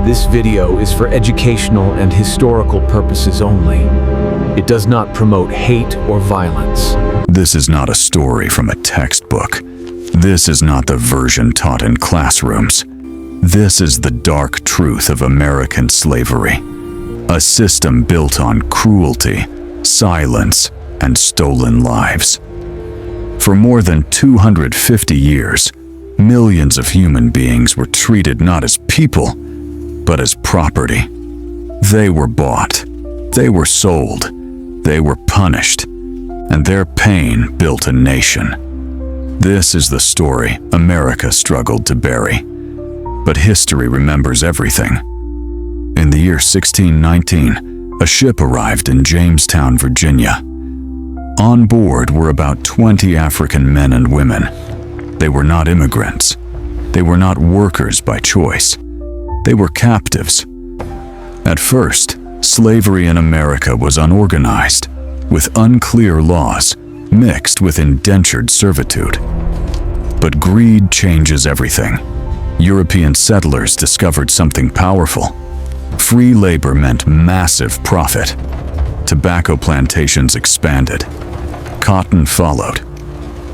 This video is for educational and historical purposes only. It does not promote hate or violence. This is not a story from a textbook. This is not the version taught in classrooms. This is the dark truth of American slavery. A system built on cruelty, silence, and stolen lives. For more than 250 years, millions of human beings were treated not as people, but as property. They were bought, they were sold, they were punished, and their pain built a nation. This is the story America struggled to bury. But history remembers everything. In the year 1619, a ship arrived in Jamestown, Virginia. On board were about 20 African men and women. They were not immigrants. They were not workers by choice. They were captives. At first, slavery in America was unorganized, with unclear laws mixed with indentured servitude. But greed changes everything. European settlers discovered something powerful. Free labor meant massive profit. Tobacco plantations expanded. Cotton followed.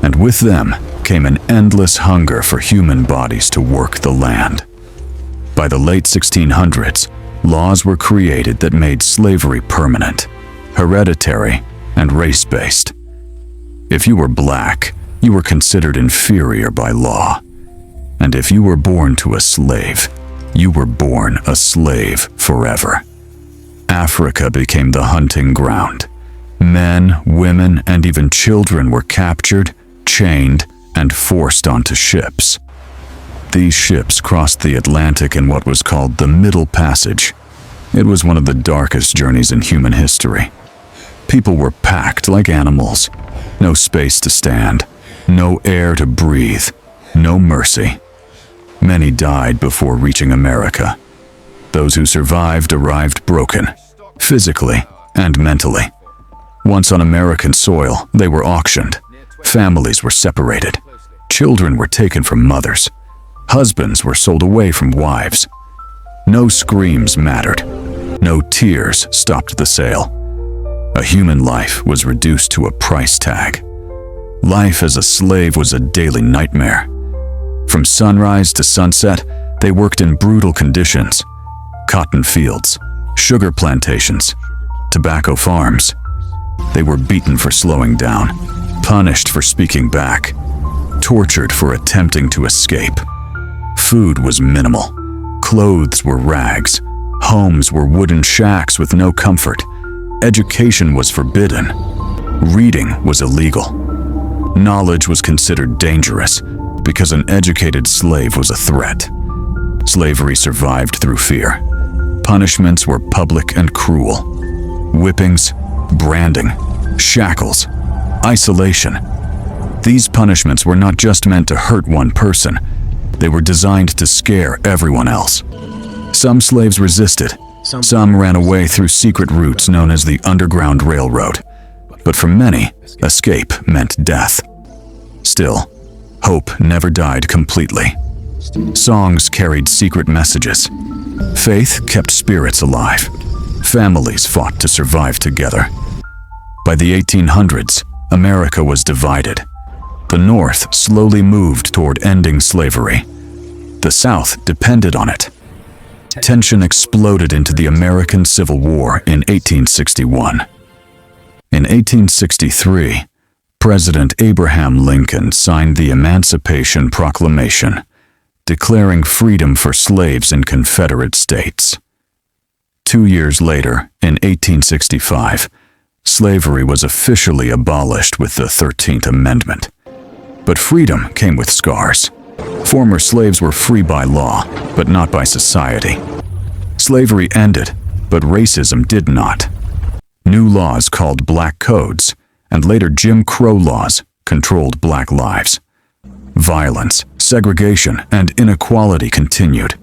And with them came an endless hunger for human bodies to work the land. By the late 1600s, laws were created that made slavery permanent, hereditary, and race-based. If you were black, you were considered inferior by law. And if you were born to a slave, you were born a slave forever. Africa became the hunting ground. Men, women, and even children were captured, chained, and forced onto ships. These ships crossed the Atlantic in what was called the Middle Passage. It was one of the darkest journeys in human history. People were packed like animals. No space to stand, no air to breathe, no mercy. Many died before reaching America. Those who survived arrived broken, physically and mentally. Once on American soil, they were auctioned. Families were separated. Children were taken from mothers. Husbands were sold away from wives. No screams mattered. No tears stopped the sale. A human life was reduced to a price tag. Life as a slave was a daily nightmare. From sunrise to sunset, they worked in brutal conditions. Cotton fields, sugar plantations, tobacco farms. They were beaten for slowing down, punished for speaking back, tortured for attempting to escape. Food was minimal. Clothes were rags. Homes were wooden shacks with no comfort. Education was forbidden. Reading was illegal. Knowledge was considered dangerous because an educated slave was a threat. Slavery survived through fear. Punishments were public and cruel. Whippings, branding, shackles, isolation. These punishments were not just meant to hurt one person. They were designed to scare everyone else. Some slaves resisted. Some ran away through secret routes known as the Underground Railroad. But for many, escape meant death. Still, hope never died completely. Songs carried secret messages. Faith kept spirits alive. Families fought to survive together. By the 1800s, America was divided. The North slowly moved toward ending slavery. The South depended on it. Tension exploded into the American Civil War in 1861. In 1863, President Abraham Lincoln signed the Emancipation Proclamation, declaring freedom for slaves in Confederate states. 2 years later, in 1865, slavery was officially abolished with the 13th Amendment. But freedom came with scars. Former slaves were free by law, but not by society. Slavery ended, but racism did not. New laws called Black Codes, and later Jim Crow laws, controlled black lives. Violence, segregation, and inequality continued.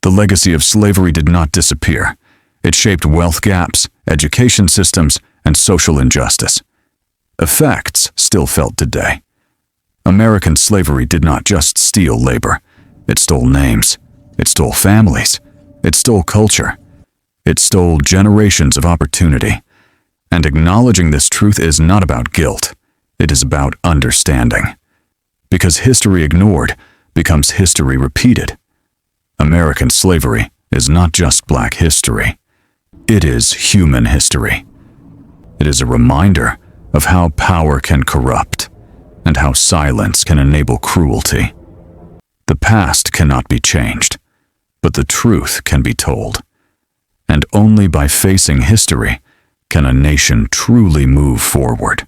The legacy of slavery did not disappear. It shaped wealth gaps, education systems, and social injustice. Effects still felt today. American slavery did not just steal labor. It stole names. It stole families. It stole culture. It stole generations of opportunity. And acknowledging this truth is not about guilt. It is about understanding. Because history ignored becomes history repeated. American slavery is not just black history. It is human history. It is a reminder of how power can corrupt and how silence can enable cruelty. The past cannot be changed, but the truth can be told. And only by facing history can a nation truly move forward.